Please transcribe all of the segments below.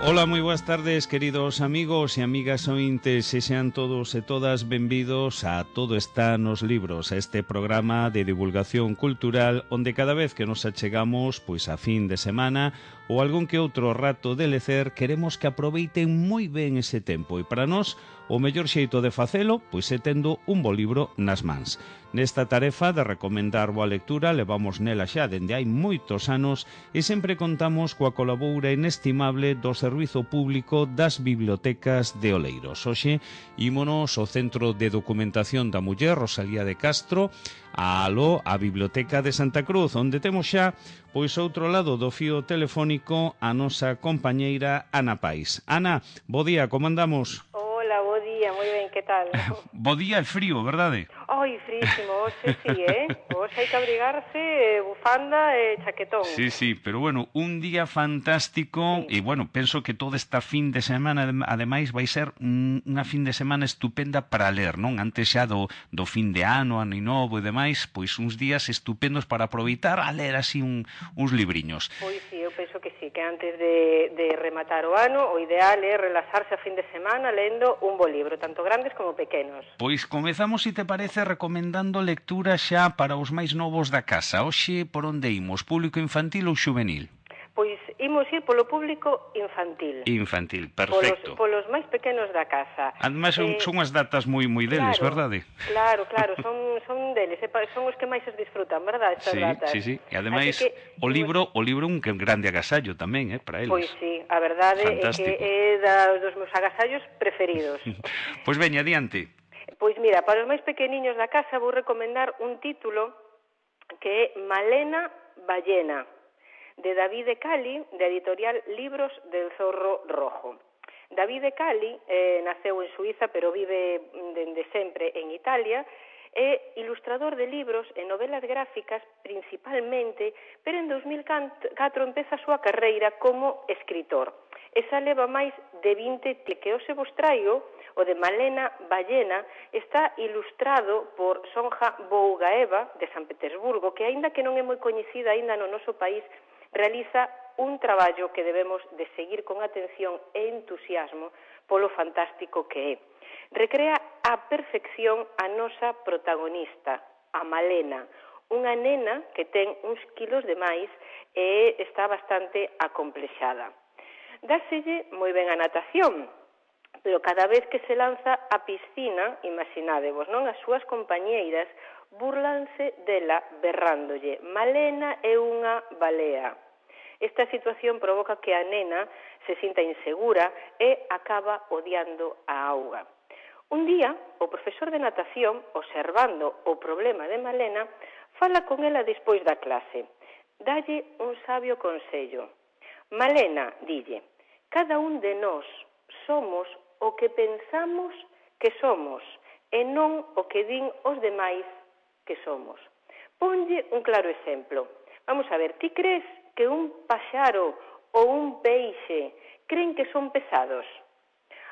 Ola, moi boas tardes, queridos amigos e amigas ointes, e sean todos e todas benvidos a Todo está nos libros, a este programa de divulgación cultural onde cada vez que nos achegamos pois a fin de semana ou algún que outro rato de lecer, queremos que aproveiten moi ben ese tempo e para nós o mellor xeito de facelo pois é tendo un bo libro nas mans. Nesta tarefa de recomendar boa lectura levamos nela xa dende hai moitos anos e sempre contamos coa colaboración inestimable do Servizo Público das Bibliotecas de Oleiros. Hoxe ímonos ao Centro de Documentación da Muller Rosalía de Castro, a Biblioteca de Santa Cruz, onde temos xa pois outro lado do fío telefónico a nosa compañeira Ana Pais. Ana, bo día, como andamos? Hola, bo día, moi ben, que tal? Bo día e frío, verdade? Ai, frísimo, hoxe sí, Hoxe hai que abrigarse, bufanda e chaquetón. Sí, pero bueno, un día fantástico e bueno, penso que toda esta fin de semana ademais vai ser unha fin de semana estupenda para ler, non? Antes xa do fin de ano novo e demais, pois uns días estupendos para aproveitar a ler así uns libriños. Pois sí, eu penso que sí, que antes de rematar o ano, o ideal é relaxarse a fin de semana lendo un bo libro, tanto grandes como pequenos. Pois comezamos, se te parece, recomendando lectura xa para os máis novos da casa. Hoxe, por onde imos? Público infantil ou xuvenil? Pois imos ir polo público infantil. Infantil, perfecto. Polos máis pequenos da casa. Ademais, son as datas moi deles, verdade? Claro, son deles, son os que máis os disfrutan, verdade, estas datas? Sí. E ademais, o libro é un grande agasallo tamén, para eles. Pois sí, a verdade fantástico. É que é dos meus agasallos preferidos. Pois veña, adiante. Pois mira, para os máis pequeniños da casa vou recomendar un título que é Malena Ballena, de David de Cali, de editorial Libros del Zorro Rojo. David de Cali naceu en Suiza, pero vive dende sempre en Italia, é ilustrador de libros e novelas gráficas principalmente, pero en 2004 empeza a súa carreira como escritor. Esa leva máis de 20 que hoxe vos traigo, o de Malena Ballena, está ilustrado por Sonja Bougaeva, de San Petersburgo, que aínda que non é moi coñecida aínda no noso país, realiza un traballo que debemos de seguir con atención e entusiasmo polo fantástico que é. Recrea a perfección a nosa protagonista, a Malena, unha nena que ten uns kilos de máis e está bastante acomplexada. Dáselle moi ben a natación, pero cada vez que se lanza a piscina, imaginádevos, non? As súas compañeiras burlanse dela berrándolle: Malena é unha balea. Esta situación provoca que a nena se sinta insegura e acaba odiando a auga. Un día, o profesor de natación, observando o problema de Malena, fala con ela despois da clase. Dalle un sabio consello. Malena, dille, cada un de nós somos o que pensamos que somos e non o que din os demais que somos. Ponlle un claro exemplo. Vamos a ver, ti crees que un paxaro ou un peixe creen que son pesados?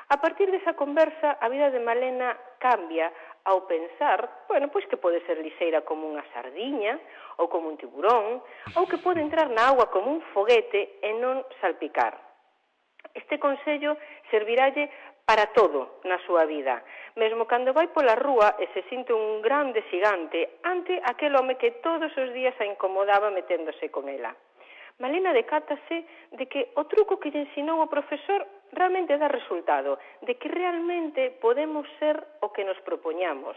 A partir desa conversa, a vida de Malena cambia ao pensar, pois que pode ser liseira como unha sardiña ou como un tiburón, ou que pode entrar na auga como un foguete e non salpicar. Este consello serviralle para todo na súa vida, mesmo cando vai pola rúa e se sinte un grande xigante ante aquel home que todos os días a incomodaba meténdose con ela. Malena decátase de que o truco que lle ensinou o profesor realmente dá resultado, de que realmente podemos ser o que nos propoñamos,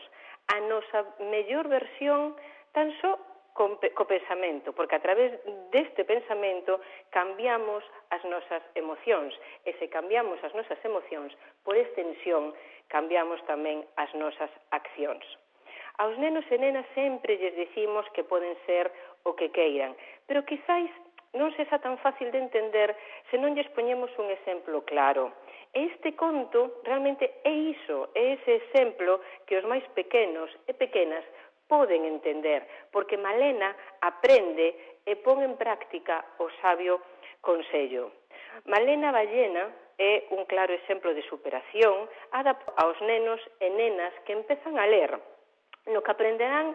a nosa mellor versión tan só co pensamento, porque a través deste pensamento cambiamos as nosas emocións, e se cambiamos as nosas emocións, por extensión, cambiamos tamén as nosas accións. Aos nenos e nenas sempre lles dicimos que poden ser o que queiran, pero quizáis non se xa tan fácil de entender se non lles poñemos un exemplo claro. E este conto realmente é iso, é ese exemplo que os máis pequenos e pequenas poden entender, porque Malena aprende e pon en práctica o sabio consello. Malena Ballena é un claro exemplo de superación adaptado aos nenos e nenas que empezan a ler, no que aprenderán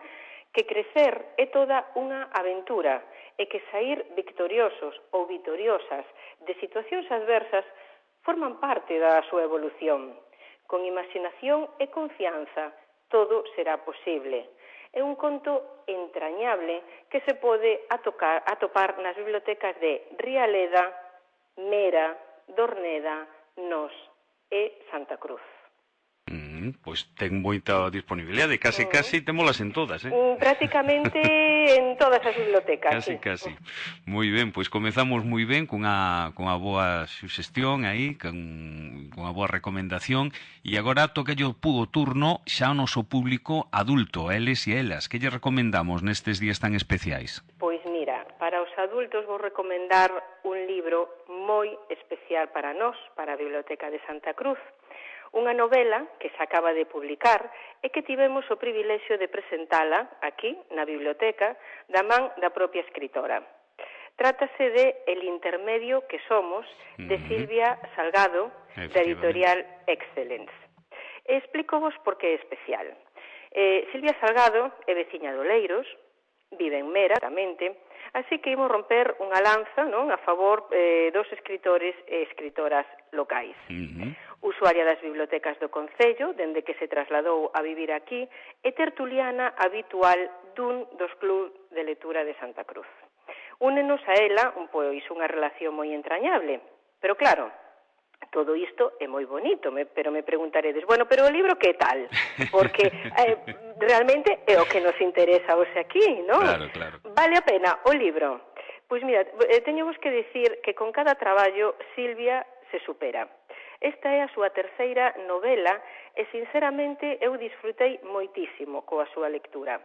que crecer é toda unha aventura e que saír victoriosos ou vitoriosas de situacións adversas forman parte da súa evolución. Con imaxinación e confianza, todo será posible. É un conto entrañable que se pode atopar nas bibliotecas de Rialeda, Mera, Dorneda, Nos e Santa Cruz. Pois ten moita disponibilidade, case témolas en todas, Prácticamente en todas as bibliotecas, Casi. Moi ben, pois comezamos moi ben cunha boa suxestión aí, cunha boa recomendación, e agora toca o turno xa ao noso público adulto, eles e elas. Que lle recomendamos nestes días tan especiais? Pois mira, para os adultos vou recomendar un libro moi especial para nós, para a Biblioteca de Santa Cruz. Unha novela que se acaba de publicar e que tivemos o privilexio de presentala aquí, na biblioteca, da man da propia escritora. Trátase de El intermedio que somos, de Silvia Salgado, da editorial Excellence. Explícovos por que é especial. Silvia Salgado é veciña de Oleiros, vive en Mera, tamén, así que imos romper unha lanza, non, a favor dos escritores e escritoras locais. Usuaria das bibliotecas do Concello, dende que se trasladou a vivir aquí, e tertuliana habitual dun dos clubs de lectura de Santa Cruz. Únenos a ela unha relación moi entrañable, pero claro, todo isto é moi bonito, pero me preguntaredes, bueno, pero o libro que tal? Porque realmente é o que nos interesa hoxe aquí, non? Claro. Vale a pena o libro? Pois mira, teño que dicir que con cada traballo Silvia se supera. Esta é a súa terceira novela e, sinceramente, eu disfrutei moitísimo coa súa lectura.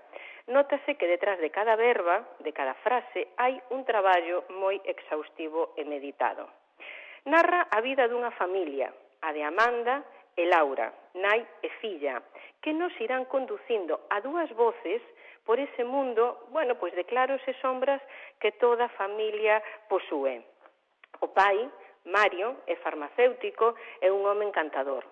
Nótase que detrás de cada verba, de cada frase, hai un traballo moi exhaustivo e meditado. Narra a vida dunha familia, a de Amanda e Laura, nai e filla, que nos irán conducindo a dúas voces por ese mundo, pois de claros e sombras que toda familia posúe. O pai, Mario, é farmacéutico e un home encantador.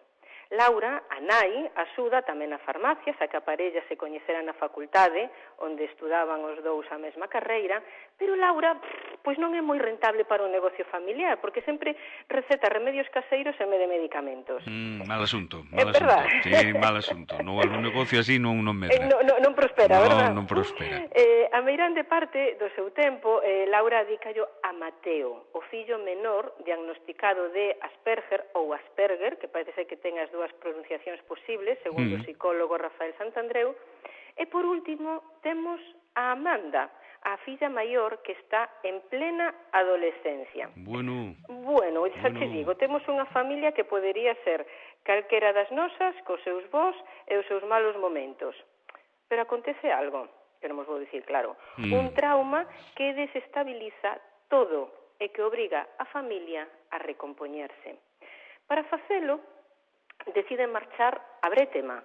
Laura, a nai, axuda tamén na farmacia, xa que a parella se coñecera na facultade, onde estudaban os dous a mesma carreira, pero Laura, pois non é moi rentable para o negocio familiar, porque sempre receta remedios caseiros en vez de medicamentos. Mal asunto. Sí, mal asunto. No, un negocio así non medra. Non prospera, verdad? Non prospera. A meirande parte do seu tempo, Laura adícallo a Mateo, o fillo menor diagnosticado de Asperger, que parece que ten as dúas pronunciacións posibles, segundo o psicólogo Rafael Santandreu, e por último temos a Amanda, a filla maior que está en plena adolescencia. Bueno, xa te digo, temos unha familia que podería ser calquera das nosas, cos seus bons e os seus malos momentos. Pero acontece algo, que non vos vou dicir claro, un trauma que desestabiliza todo e que obriga a familia a recompoñerse. Para facelo, deciden marchar a Brétema,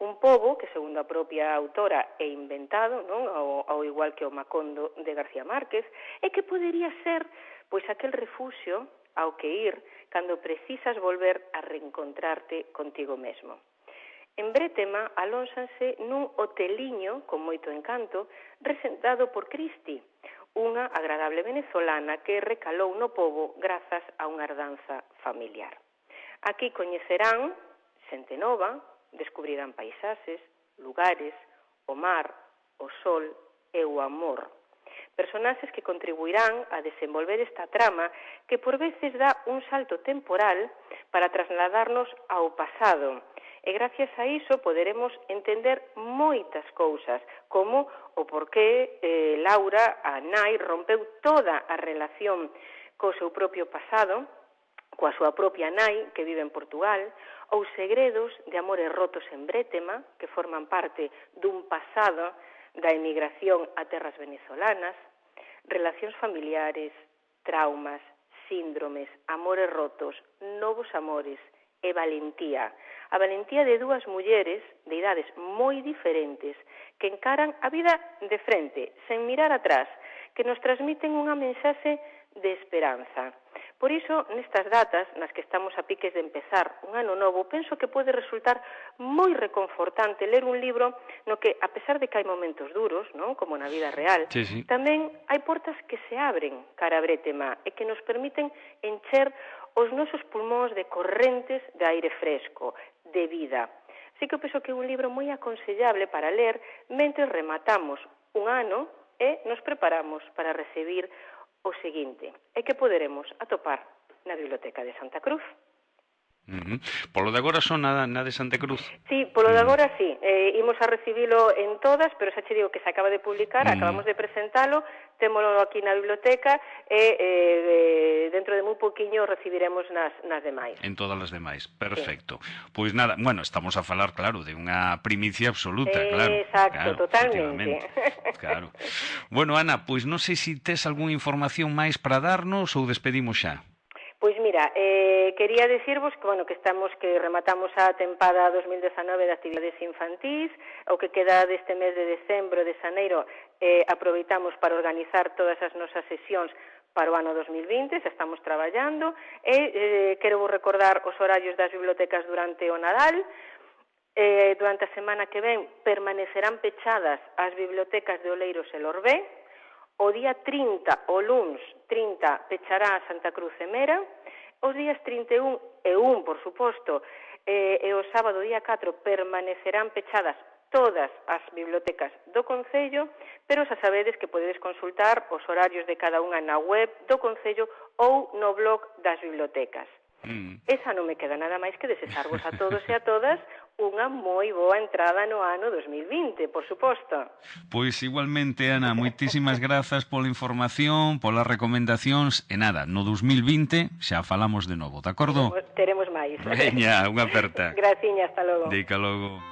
un pobo que, segundo a propia autora, é inventado, non? Ao igual que o Macondo de García Márquez, e que podería ser pois aquel refuxio ao que ir cando precisas volver a reencontrarte contigo mesmo. En Brétema alónsanse nun hoteliño con moito encanto, resentado por Cristi, unha agradable venezolana que recalou no pobo grazas a unha herdanza familiar. Aquí coñecerán xente nova, descubrirán paisaxes, lugares, o mar, o sol e o amor. Personaxes que contribuirán a desenvolver esta trama que por veces dá un salto temporal para trasladarnos ao pasado. E gracias a iso poderemos entender moitas cousas, como o porqué Laura, a nai, rompeu toda a relación co seu propio pasado, coa súa propia nai, que vive en Portugal, ou segredos de amores rotos en Brétema, que forman parte dun pasado da emigración a terras venezolanas, relacións familiares, traumas, síndromes, amores rotos, novos amores e valentía. A valentía de dúas mulleres de idades moi diferentes que encaran a vida de frente, sen mirar atrás, que nos transmiten unha mensaxe de esperanza. Por iso, nestas datas, nas que estamos a piques de empezar un ano novo, penso que pode resultar moi reconfortante ler un libro no que, a pesar de que hai momentos duros, non, como na vida real, tamén hai portas que se abren cara a Brétema e que nos permiten encher os nosos pulmóns de correntes de aire fresco, de vida. Así que eu penso que é un libro moi aconsellable para ler mentre rematamos un ano e nos preparamos para recibir o seguinte, e que poderemos atopar na Biblioteca de Santa Cruz. Polo de agora son na de Santa Cruz? Sí, polo de agora sí, imos a recibilo en todas, pero xa che digo que se acaba de publicar, acabamos de presentalo, témolo aquí na biblioteca e dentro de moi poquinho recibiremos nas demais. En todas as demais, perfecto. Sí. Pois nada, bueno, estamos a falar, claro, de unha primicia absoluta, claro. Exacto, totalmente. Claro. Bueno, Ana, pois non sei se tes algunha información máis para darnos ou despedimos xa. Pois mira, quería dicirvos que rematamos a tempada 2019 de actividades infantís, o que queda deste mes de decembro, de xaneiro, aproveitamos para organizar todas as nosas sesións para o ano 2020, xa estamos traballando, e quero vos recordar os horarios das bibliotecas durante o Nadal. Durante a semana que ven permanecerán pechadas as bibliotecas de Oleiros e Lorbé. O día 30, o luns 30, pechará a Santa Cruz e Mera. Os días 31 e 1, por suposto, e o sábado día 4 permanecerán pechadas todas as bibliotecas do Concello, pero xa sabedes que podedes consultar os horarios de cada unha na web do Concello ou no blog das bibliotecas. Esa non me queda nada máis que desexarvos a todos e a todas unha moi boa entrada no ano 2020, por suposto. Pois igualmente, Ana, moitísimas grazas pola información, polas recomendacións, e nada, no 2020 xa falamos de novo, de acordo? Teremos máis. Veña, unha aperta. Graciña, hasta logo. Dica logo.